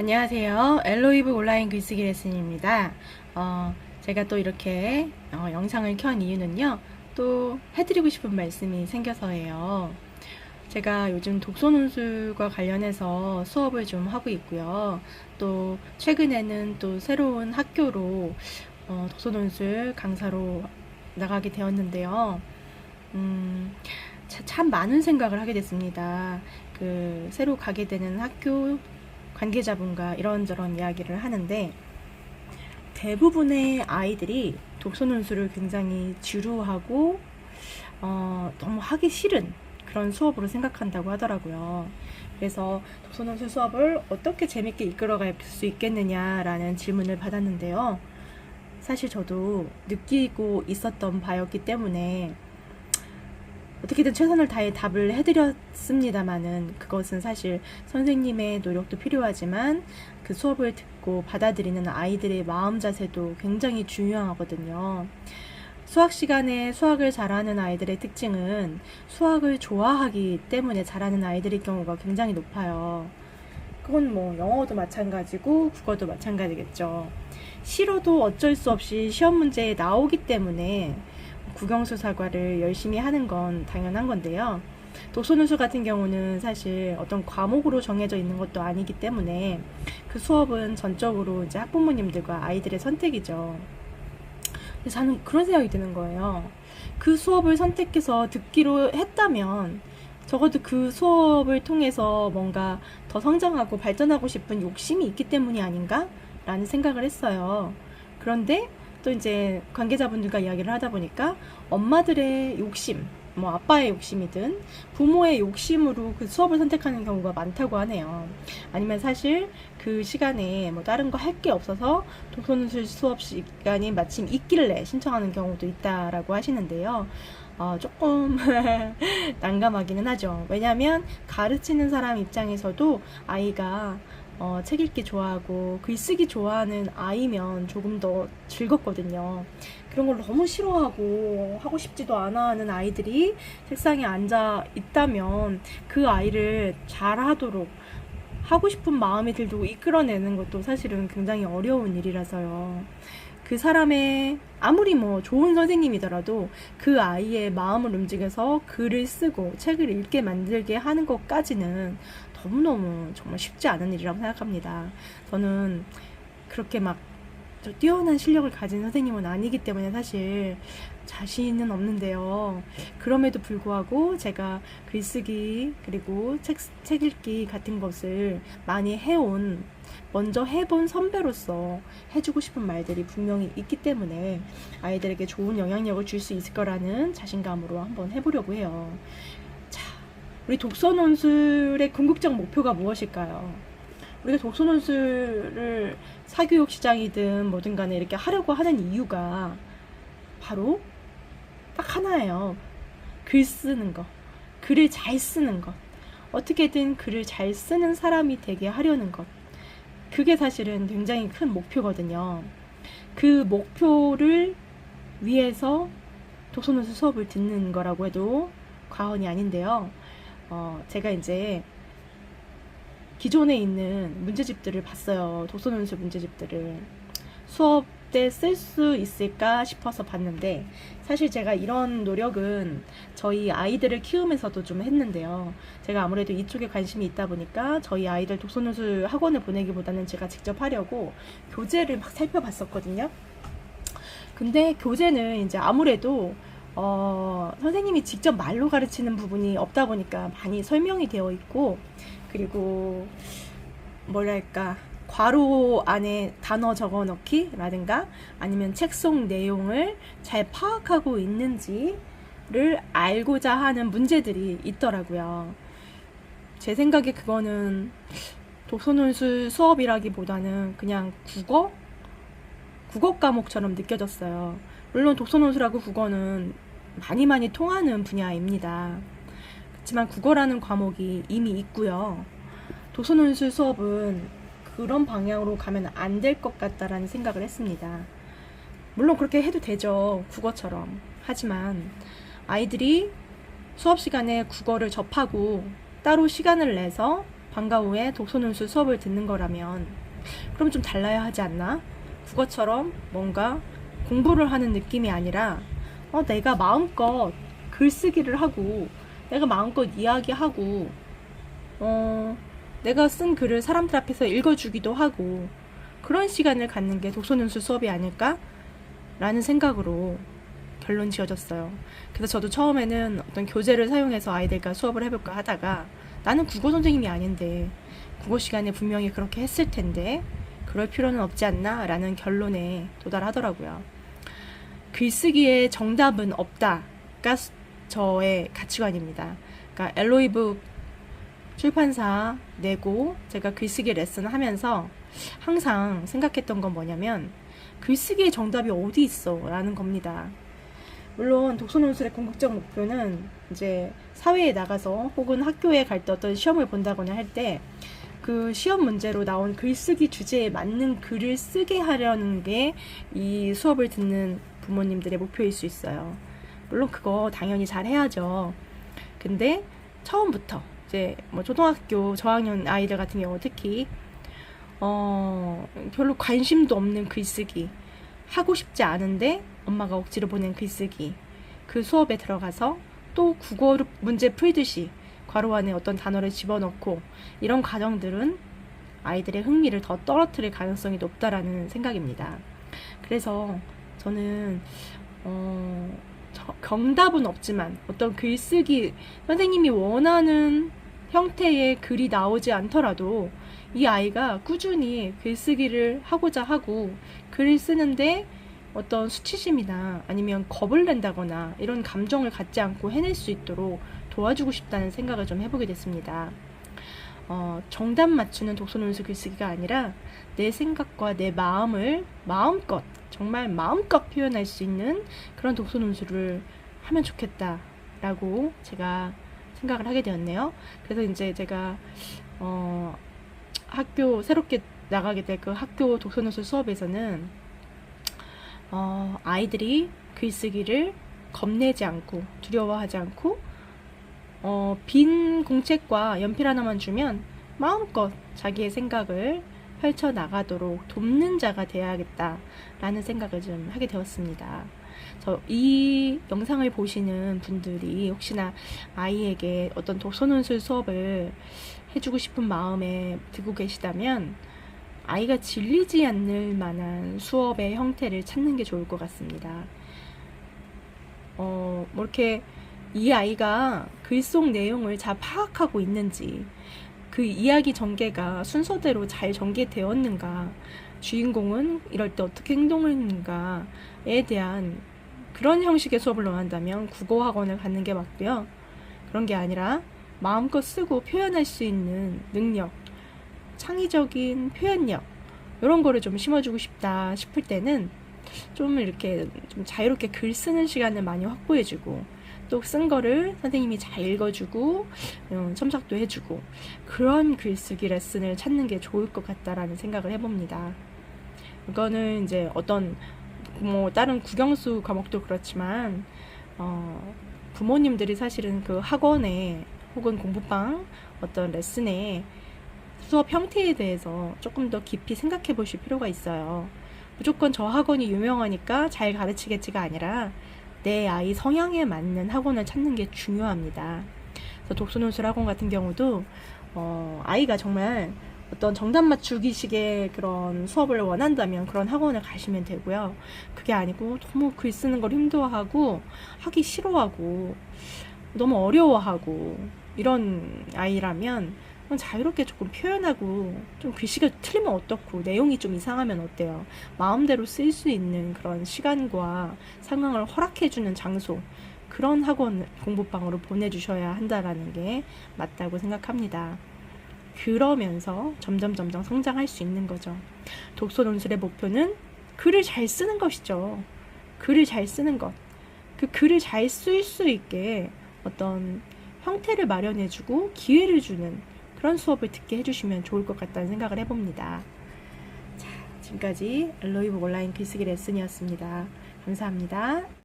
안녕하세요. 엘로이브 온라인 글쓰기 레슨입니다. 제가 또 이렇게 영상을 켠 이유는요. 또 해드리고 싶은 말씀이 생겨서예요. 제가 요즘 독서논술과 관련해서 수업을 좀 하고 있고요. 또 최근에는 또 새로운 학교로 독서논술 강사로 나가게 되었는데요. 참 많은 생각을 하게 됐습니다. 새로 가게 되는 학교 관계자분과 이런저런 이야기를 하는데 대부분의 아이들이 독서논술을 굉장히 지루하고 너무 하기 싫은 그런 수업으로 생각한다고 하더라고요. 그래서 독서논술 수업을 어떻게 재밌게 이끌어갈 수 있겠느냐라는 질문을 받았는데요. 사실 저도 느끼고 있었던 바였기 때문에 어떻게든 최선을 다해 답을 해드렸습니다만은 그것은 사실 선생님의 노력도 필요하지만 그 수업을 듣고 받아들이는 아이들의 마음 자세도 굉장히 중요하거든요. 수학 시간에 수학을 잘하는 아이들의 특징은 수학을 좋아하기 때문에 잘하는 아이들의 경우가 굉장히 높아요. 그건 뭐 영어도 마찬가지고 국어도 마찬가지겠죠. 싫어도 어쩔 수 없이 시험 문제에 나오기 때문에 국영수 사과를 열심히 하는 건 당연한 건데요. 독서논술 같은 경우는 사실 어떤 과목으로 정해져 있는 것도 아니기 때문에 그 수업은 전적으로 이제 학부모님들과 아이들의 선택이죠. 그래서 저는 그런 생각이 드는 거예요. 그 수업을 선택해서 듣기로 했다면 적어도 그 수업을 통해서 뭔가 더 성장하고 발전하고 싶은 욕심이 있기 때문이 아닌가? 라는 생각을 했어요. 그런데 또 이제 관계자분들과 이야기를 하다 보니까 엄마들의 욕심, 뭐 아빠의 욕심이든 부모의 욕심으로 그 수업을 선택하는 경우가 많다고 하네요. 아니면 사실 그 시간에 뭐 다른 거 할 게 없어서 독서논술 수업 시간이 마침 있길래 신청하는 경우도 있다라고 하시는데요. 조금 난감하기는 하죠. 왜냐하면 가르치는 사람 입장에서도 아이가 책 읽기 좋아하고 글쓰기 좋아하는 아이면 조금 더 즐겁거든요. 그런 걸 너무 싫어하고 하고 싶지도 않아 하는 아이들이 책상에 앉아 있다면 그 아이를 잘하도록 하고 싶은 마음이 들고 이끌어내는 것도 사실은 굉장히 어려운 일이라서요. 그 사람의 아무리 뭐 좋은 선생님이더라도 그 아이의 마음을 움직여서 글을 쓰고 책을 읽게 만들게 하는 것까지는 너무너무 정말 쉽지 않은 일이라고 생각합니다. 저는 그렇게 막 뛰어난 실력을 가진 선생님은 아니기 때문에 사실 자신은 없는데요. 그럼에도 불구하고 제가 글쓰기 그리고 책 읽기 같은 것을 많이 먼저 해본 선배로서 해주고 싶은 말들이 분명히 있기 때문에 아이들에게 좋은 영향력을 줄 수 있을 거라는 자신감으로 한번 해보려고 해요. 우리 독서논술의 궁극적 목표가 무엇일까요? 우리가 독서논술을 사교육 시장이든 뭐든 간에 이렇게 하려고 하는 이유가 바로 딱 하나예요. 글 쓰는 것. 글을 잘 쓰는 것. 어떻게든 글을 잘 쓰는 사람이 되게 하려는 것. 그게 사실은 굉장히 큰 목표거든요. 그 목표를 위해서 독서논술 수업을 듣는 거라고 해도 과언이 아닌데요. 제가 이제 기존에 있는 문제집들을 봤어요. 독서논술 문제집들을. 수업 때 쓸 수 있을까 싶어서 봤는데 사실 제가 이런 노력은 저희 아이들을 키우면서도 좀 했는데요. 제가 아무래도 이쪽에 관심이 있다 보니까 저희 아이들 독서논술 학원을 보내기보다는 제가 직접 하려고 교재를 막 살펴봤었거든요. 근데 교재는 이제 아무래도 선생님이 직접 말로 가르치는 부분이 없다 보니까 많이 설명이 되어 있고, 그리고 뭐랄까 괄호 안에 단어 적어 넣기라든가 아니면 책 속 내용을 잘 파악하고 있는지를 알고자 하는 문제들이 있더라고요. 제 생각에 그거는 독서논술 수업이라기보다는 그냥 국어 과목처럼 느껴졌어요. 물론 독서논술하고 국어는 많이 통하는 분야입니다. 그렇지만 국어라는 과목이 이미 있고요. 독서논술 수업은 그런 방향으로 가면 안 될 것 같다라는 생각을 했습니다. 물론 그렇게 해도 되죠. 국어처럼. 하지만 아이들이 수업 시간에 국어를 접하고 따로 시간을 내서 방과 후에 독서논술 수업을 듣는 거라면 그럼 좀 달라야 하지 않나? 국어처럼 뭔가 공부를 하는 느낌이 아니라 내가 마음껏 글쓰기를 하고 내가 마음껏 이야기하고 내가 쓴 글을 사람들 앞에서 읽어주기도 하고 그런 시간을 갖는 게 독서논술 수업이 아닐까? 라는 생각으로 결론 지어졌어요. 그래서 저도 처음에는 어떤 교재를 사용해서 아이들과 수업을 해볼까 하다가 나는 국어 선생님이 아닌데 국어 시간에 분명히 그렇게 했을 텐데 그럴 필요는 없지 않나? 라는 결론에 도달하더라고요. 글쓰기에 정답은 없다가 저의 가치관입니다. 그러니까 엘로이북 출판사 내고 제가 글쓰기 레슨을 하면서 항상 생각했던 건 뭐냐면 글쓰기의 정답이 어디 있어? 라는 겁니다. 물론 독서논술의 궁극적 목표는 이제 사회에 나가서 혹은 학교에 갈 때 어떤 시험을 본다거나 할 때 그 시험 문제로 나온 글쓰기 주제에 맞는 글을 쓰게 하려는 게 이 수업을 듣는 부모님들의 목표일 수 있어요. 물론 그거 당연히 잘 해야죠. 근데 처음부터 이제 뭐 초등학교 저학년 아이들 같은 경우 특히 별로 관심도 없는 글쓰기, 하고 싶지 않은데 엄마가 억지로 보낸 글쓰기, 그 수업에 들어가서 또 국어 문제 풀듯이 괄호 안에 어떤 단어를 집어넣고 이런 과정들은 아이들의 흥미를 더 떨어뜨릴 가능성이 높다라는 생각입니다. 그래서 저는 정답은 없지만 어떤 글쓰기 선생님이 원하는 형태의 글이 나오지 않더라도 이 아이가 꾸준히 글쓰기를 하고자 하고 글을 쓰는데 어떤 수치심이나 아니면 겁을 낸다거나 이런 감정을 갖지 않고 해낼 수 있도록 도와주고 싶다는 생각을 좀 해보게 됐습니다. 정답 맞추는 독서논술 글쓰기가 아니라 내 생각과 내 마음을 마음껏 정말 마음껏 표현할 수 있는 그런 독서논술을 하면 좋겠다라고 제가 생각을 하게 되었네요. 그래서 이제 제가 학교 새롭게 나가게 될 그 학교 독서논술 수업에서는 아이들이 글쓰기를 겁내지 않고 두려워하지 않고 빈 공책과 연필 하나만 주면 마음껏 자기의 생각을 펼쳐나가도록 돕는 자가 되어야겠다라는 생각을 좀 하게 되었습니다. 이 영상을 보시는 분들이 혹시나 아이에게 어떤 독서논술 수업을 해주고 싶은 마음에 들고 계시다면 아이가 질리지 않을 만한 수업의 형태를 찾는 게 좋을 것 같습니다. 뭐 이렇게 이 아이가 글 속 내용을 잘 파악하고 있는지, 그 이야기 전개가 순서대로 잘 전개되었는가, 주인공은 이럴 때 어떻게 행동했는가에 대한 그런 형식의 수업을 원한다면 국어학원을 갖는 게 맞고요. 그런 게 아니라 마음껏 쓰고 표현할 수 있는 능력, 창의적인 표현력 이런 거를 좀 심어주고 싶다 싶을 때는 좀 이렇게 좀 자유롭게 글 쓰는 시간을 많이 확보해주고 또 쓴 거를 선생님이 잘 읽어주고 첨삭도 해주고 그런 글쓰기 레슨을 찾는 게 좋을 것 같다라는 생각을 해봅니다. 이거는 이제 어떤 뭐 다른 국영수 과목도 그렇지만 부모님들이 사실은 그 학원에 혹은 공부방 어떤 레슨에 수업 형태에 대해서 조금 더 깊이 생각해 보실 필요가 있어요. 무조건 저 학원이 유명하니까 잘 가르치겠지가 아니라 내 아이 성향에 맞는 학원을 찾는 게 중요합니다. 그래서 독서논술 학원 같은 경우도 아이가 정말 어떤 정답 맞추기식의 그런 수업을 원한다면 그런 학원을 가시면 되고요. 그게 아니고 너무 글 쓰는 걸 힘들어하고 하기 싫어하고 너무 어려워하고 이런 아이라면 자유롭게 조금 표현하고 좀 글씨가 틀리면 어떻고 내용이 좀 이상하면 어때요? 마음대로 쓸 수 있는 그런 시간과 상황을 허락해주는 장소, 그런 학원 공부방으로 보내주셔야 한다라는 게 맞다고 생각합니다. 그러면서 점점 성장할 수 있는 거죠. 독서논술의 목표는 글을 잘 쓰는 것이죠. 글을 잘 쓰는 것. 그 글을 잘 쓸 수 있게 어떤 형태를 마련해주고 기회를 주는 그런 수업을 듣게 해주시면 좋을 것 같다는 생각을 해봅니다. 자, 지금까지 엘로이북 온라인 글쓰기 레슨이었습니다. 감사합니다.